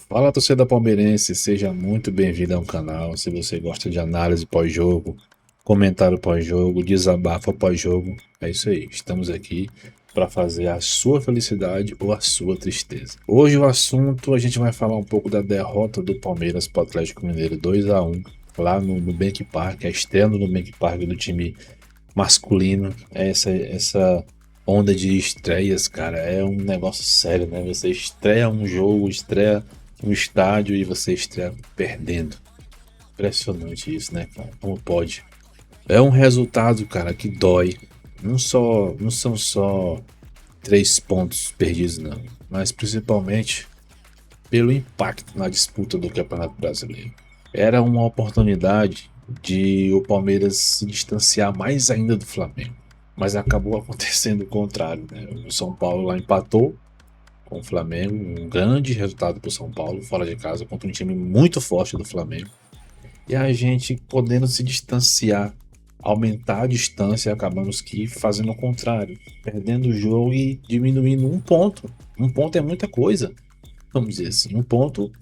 Fala, torcida palmeirense, seja muito bem-vindo ao canal. Se você gosta de análise pós-jogo, comentário pós-jogo, desabafo pós-jogo, é isso aí. Estamos aqui para fazer a sua felicidade ou a sua tristeza. Hoje o assunto, a gente vai falar um pouco da derrota do Palmeiras para o Atlético Mineiro 2-1 lá no Nubank Park, a estreia no Nubank Park do time masculino. Essa onda de estreias, cara, é um negócio sério, né? Você estreia um jogo, estreia um estádio e você estreia perdendo. Impressionante isso, né, cara? Como pode? É um resultado, cara, que dói. Não são só 3 pontos perdidos, não, mas principalmente pelo impacto na disputa do Campeonato Brasileiro. Era uma oportunidade de o Palmeiras se distanciar mais ainda do Flamengo, mas acabou acontecendo o contrário, né? O São Paulo lá empatou com o Flamengo, um grande resultado para o São Paulo, fora de casa, contra um time muito forte do Flamengo. E a gente podendo se distanciar, aumentar a distância, acabamos que fazendo o contrário, perdendo o jogo e diminuindo um ponto. Um ponto é muita coisa, vamos dizer assim. Um ponto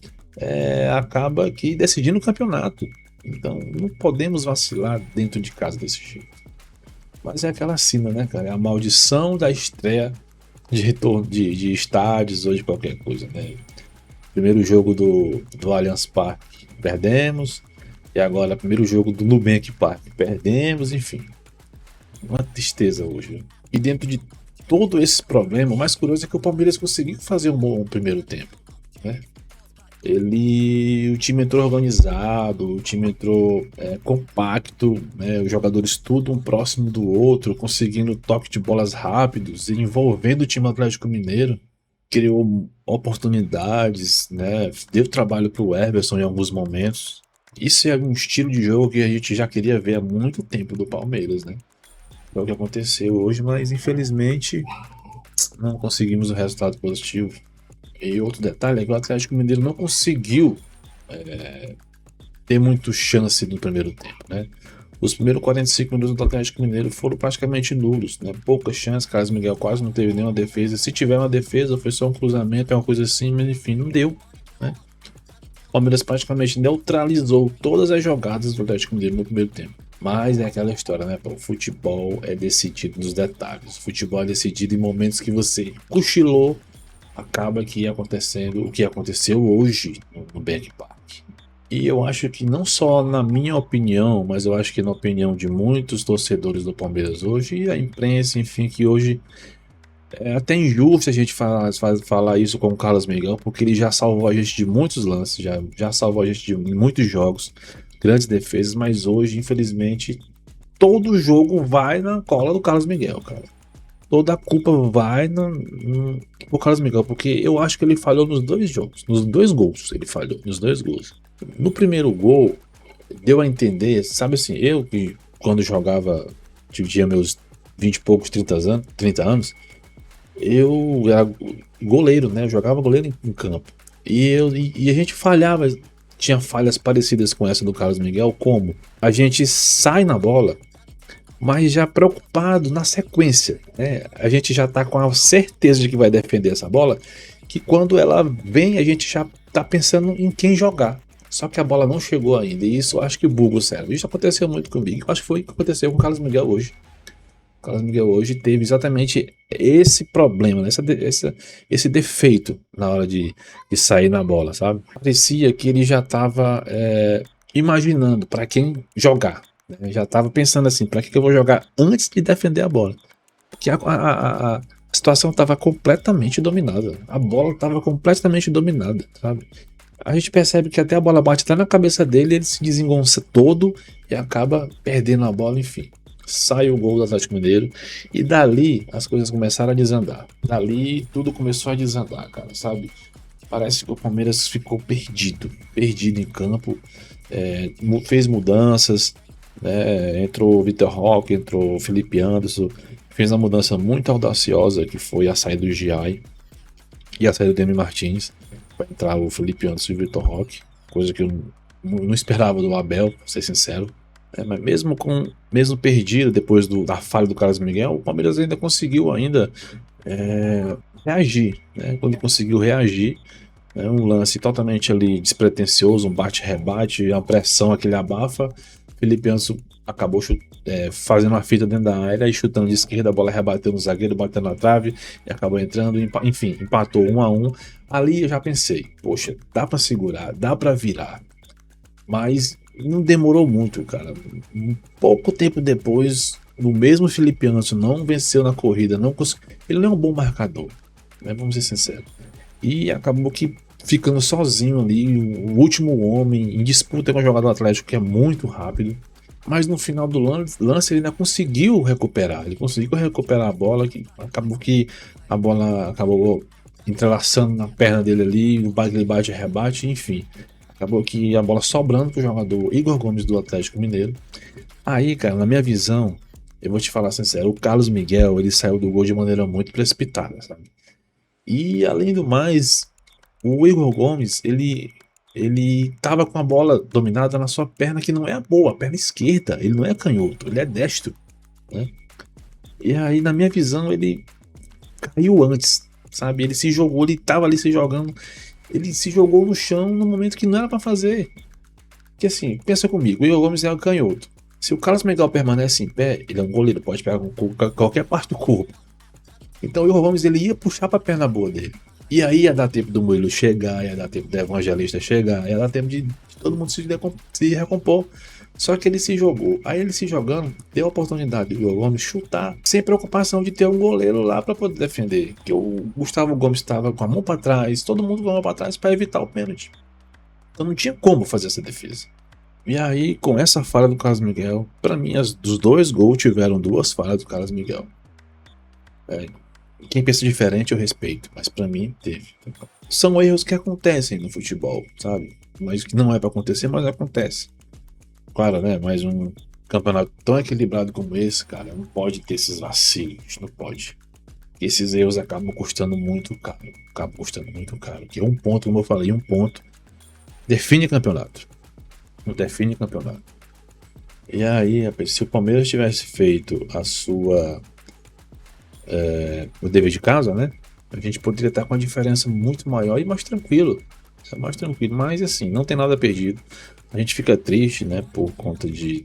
acaba que decidindo o campeonato. Então não podemos vacilar dentro de casa desse jeito. Mas é aquela cena, né, cara? É a maldição da estreia de retorno de estádios ou de qualquer coisa, né? Primeiro jogo do Allianz Parque, perdemos. E agora, primeiro jogo do Nubank Park, perdemos, enfim. Uma tristeza hoje, né? E dentro de todo esse problema, o mais curioso é que o Palmeiras conseguiu fazer um bom primeiro tempo, né? O time entrou organizado, o time entrou compacto, né? Os jogadores tudo um próximo do outro, conseguindo toque de bolas rápidos, envolvendo o time Atlético Mineiro, criou oportunidades, né? Deu trabalho para o Everson em alguns momentos. Isso é um estilo de jogo que a gente já queria ver há muito tempo do Palmeiras, né? É o que aconteceu hoje, mas infelizmente não conseguimos o resultado positivo. E outro detalhe é que o Atlético Mineiro não conseguiu ter muito chance no primeiro tempo, né? Os primeiros 45 minutos do Atlético Mineiro foram praticamente nulos, né? Poucas chances, Carlos Miguel quase não teve nenhuma defesa. Se tiver uma defesa, foi só um cruzamento, é uma coisa assim, mas enfim, não deu, né? O Palmeiras praticamente neutralizou todas as jogadas do Atlético Mineiro no primeiro tempo. Mas é aquela história, né? O futebol é decidido nos detalhes. O futebol é decidido em momentos que você cochilou, acaba que acontecendo o que aconteceu hoje no Bank Park. E eu acho que não só na minha opinião, mas eu acho que na opinião de muitos torcedores do Palmeiras hoje e a imprensa, enfim, que hoje é até injusto a gente falar isso com o Carlos Miguel, porque ele já salvou a gente de muitos lances, já salvou a gente de muitos jogos, grandes defesas, mas hoje, infelizmente, todo jogo vai na cola do Carlos Miguel, cara. Toda a culpa vai pro Carlos Miguel, porque eu acho que ele falhou nos dois jogos, nos dois gols, ele falhou, nos dois gols. No primeiro gol, deu a entender, sabe assim, eu que quando jogava, tinha meus 20 e poucos, 30 anos, eu era goleiro, né? Eu jogava goleiro em campo. E a gente falhava, tinha falhas parecidas com essa do Carlos Miguel, como a gente sai na bola, mas já preocupado na sequência, né? A gente já tá com a certeza de que vai defender essa bola, que quando ela vem a gente já tá pensando em quem jogar. Só que a bola não chegou ainda, e isso eu acho que buga o cérebro. Isso aconteceu muito comigo, eu acho que foi o que aconteceu com o Carlos Miguel hoje. O Carlos Miguel hoje teve exatamente esse problema, né? Esse defeito na hora de sair na bola, sabe? Parecia que ele já estava imaginando para quem jogar, né? Já estava pensando assim, para que eu vou jogar antes de defender a bola? Porque a situação estava completamente dominada, a bola estava completamente dominada, sabe? A gente percebe que até a bola bate até na cabeça dele, ele se desengonça todo e acaba perdendo a bola, enfim. Sai o gol do Atlético Mineiro e dali as coisas começaram a desandar. Dali tudo começou a desandar, cara, sabe? Parece que o Palmeiras ficou perdido em campo, fez mudanças, né? Entrou o Vitor Roque, entrou o Felipe Anderson, fez uma mudança muito audaciosa que foi a saída do Giai e a saída do Demi Martins. Vai entrar o Felipe Anderson e o Vitor Roque, coisa que eu não esperava do Abel, pra ser sincero. Mas mesmo perdido depois da falha do Carlos Miguel, o Palmeiras ainda conseguiu reagir, né? Quando ele conseguiu reagir, É um lance totalmente ali despretensioso, um bate-rebate, uma pressão, aquele abafa. Felipe Anso acabou fazendo uma fita dentro da área e chutando de esquerda, a bola rebateu no zagueiro, bateu na trave e acabou entrando. Enfim, empatou 1-1. Ali eu já pensei, poxa, dá pra segurar, dá pra virar. Mas não demorou muito, cara. Um pouco tempo depois, o mesmo Felipe Anso não venceu na corrida, não ele não é um bom marcador, né? Vamos ser sinceros. E acabou que ficando sozinho ali, o último homem, em disputa com o jogador do Atlético, que é muito rápido. Mas no final do lance ele ainda conseguiu recuperar. Ele conseguiu recuperar a bola, que acabou que a bola acabou entrelaçando na perna dele ali, o bagulho bate e rebate, enfim. Acabou que a bola sobrando pro jogador Igor Gomes do Atlético Mineiro. Aí, cara, na minha visão, eu vou te falar sincero, o Carlos Miguel, ele saiu do gol de maneira muito precipitada, sabe? E além do mais, o Igor Gomes, ele tava com a bola dominada na sua perna que não é a boa, a perna esquerda. Ele não é canhoto, ele é destro, né? E aí, na minha visão, ele caiu antes, sabe? Ele se jogou, ele tava ali se jogando, ele se jogou no chão no momento que não era pra fazer. Que assim, pensa comigo, o Igor Gomes é um canhoto. Se o Carlos Miguel permanece em pé, ele é um goleiro, pode pegar com qualquer parte do corpo. Então o Igor Gomes ele ia puxar pra perna boa dele. E aí ia dar tempo do Murilo chegar, ia dar tempo do Evangelista chegar, ia dar tempo de todo mundo se recompor. Só que ele se jogou. Aí ele se jogando, deu a oportunidade do Igor Gomes chutar, sem preocupação de ter um goleiro lá para poder defender. Que o Gustavo Gomes estava com a mão para trás, todo mundo com a mão para trás para evitar o pênalti. Então não tinha como fazer essa defesa. E aí, com essa falha do Carlos Miguel, para mim, dos dois gols tiveram duas falhas do Carlos Miguel. É, quem pensa diferente eu respeito, mas pra mim teve. São erros que acontecem no futebol, sabe? Mas que não é pra acontecer, mas acontece. Claro, né? Mas um campeonato tão equilibrado como esse, cara, não pode ter esses vacilos, não pode. Esses erros acabam custando muito caro. Acabam custando muito caro. Que um ponto, como eu falei, um ponto define campeonato. Não define campeonato. E aí, se o Palmeiras tivesse feito o dever de casa, né? A gente poderia estar com uma diferença muito maior e mais tranquilo. Mais tranquilo, mas assim, não tem nada perdido. A gente fica triste, né? Por conta de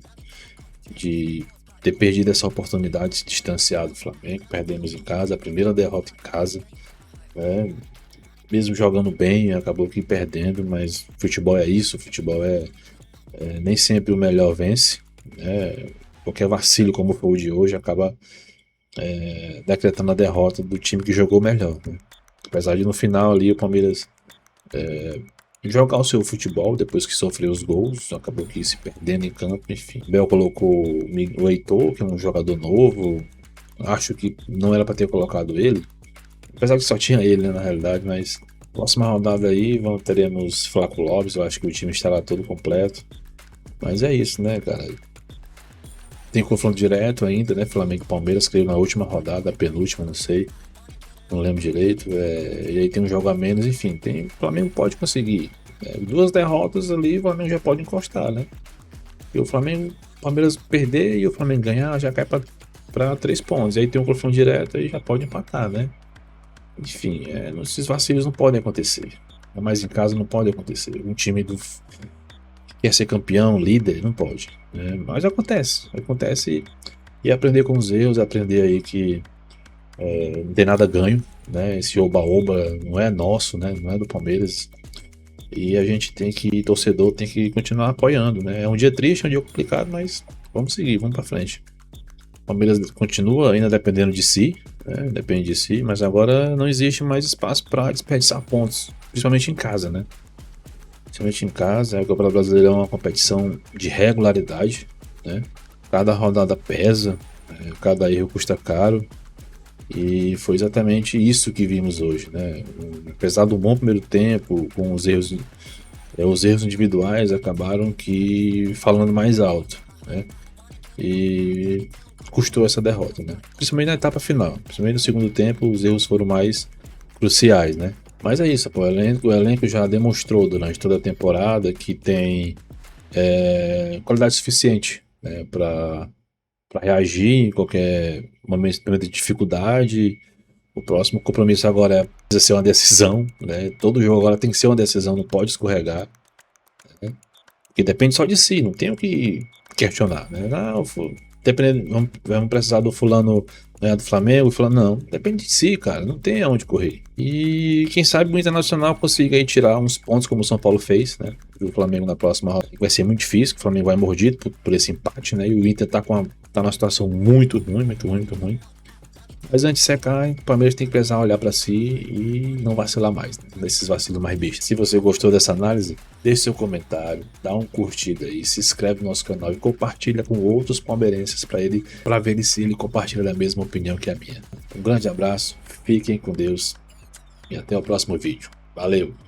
ter perdido essa oportunidade de se distanciar do Flamengo. Perdemos em casa, a primeira derrota em casa, né? Mesmo jogando bem, acabou que perdendo, mas futebol é isso, futebol nem sempre o melhor vence, né? Qualquer vacilo como foi o de hoje acaba decretando a derrota do time que jogou melhor, né? Apesar de no final ali o Palmeiras jogar o seu futebol depois que sofreu os gols, acabou que se perdendo em campo, enfim. Bel colocou o Heitor, que é um jogador novo, acho que não era para ter colocado ele, apesar que só tinha ele, né, na realidade, mas próxima rodada aí teremos Flaco Lopes, eu acho que o time estará todo completo, mas é isso, né, cara. Tem confronto direto ainda, né? Flamengo e Palmeiras, creio na última rodada, a penúltima, não sei. Não lembro direito. E aí tem um jogo a menos, enfim. O Flamengo pode conseguir. Duas derrotas ali, o Flamengo já pode encostar, né? E o Flamengo, o Palmeiras perder e o Flamengo ganhar, já cai para 3 pontos. E aí tem um confronto direto e já pode empatar, né? Enfim, esses vacilos não podem acontecer. Mas em casa não pode acontecer. Um time que quer ser campeão, líder, não pode. Né? Mas acontece e aprender com os erros, aprender aí que não tem nada ganho, né? Esse oba-oba não é nosso, né? Não é do Palmeiras. E a gente torcedor tem que continuar apoiando, né? É um dia triste, é um dia complicado, mas vamos seguir, vamos para frente. O Palmeiras continua ainda dependendo de si, né? Depende de si, mas agora não existe mais espaço para desperdiçar pontos, principalmente em casa, né? Principalmente em casa, a Copa Brasileira é uma competição de regularidade, né? Cada rodada pesa, cada erro custa caro. E foi exatamente isso que vimos hoje, né? Apesar do bom primeiro tempo, com os erros individuais acabaram que falando mais alto, né? E custou essa derrota, né? Principalmente na etapa final, principalmente no segundo tempo, os erros foram mais cruciais, né? Mas é isso, pô, o elenco já demonstrou durante toda a temporada que tem qualidade suficiente, né, para reagir em qualquer momento de dificuldade O próximo compromisso agora precisa ser uma decisão, né? Todo jogo agora tem que ser uma decisão, não pode escorregar, né? Porque depende só de si, não tem o que questionar, né? Não, dependendo, vamos precisar do fulano ganhar do Flamengo, fulano não, depende de si, cara, não tem aonde correr. E quem sabe o Internacional consiga aí tirar uns pontos como o São Paulo fez, né? O Flamengo na próxima rodada vai ser muito difícil, o Flamengo vai mordido por esse empate, né? E o Inter tá numa situação muito ruim, muito ruim, muito ruim. Mas antes de secar, o Palmeiras tem que precisar olhar para si e não vacilar mais, né? Nesses vacilos mais bestas. Se você gostou dessa análise, deixe seu comentário, dá um curtida aí, se inscreve no nosso canal e compartilha com outros palmeirenses para ver se ele compartilha da mesma opinião que a minha. Um grande abraço, fiquem com Deus e até o próximo vídeo. Valeu!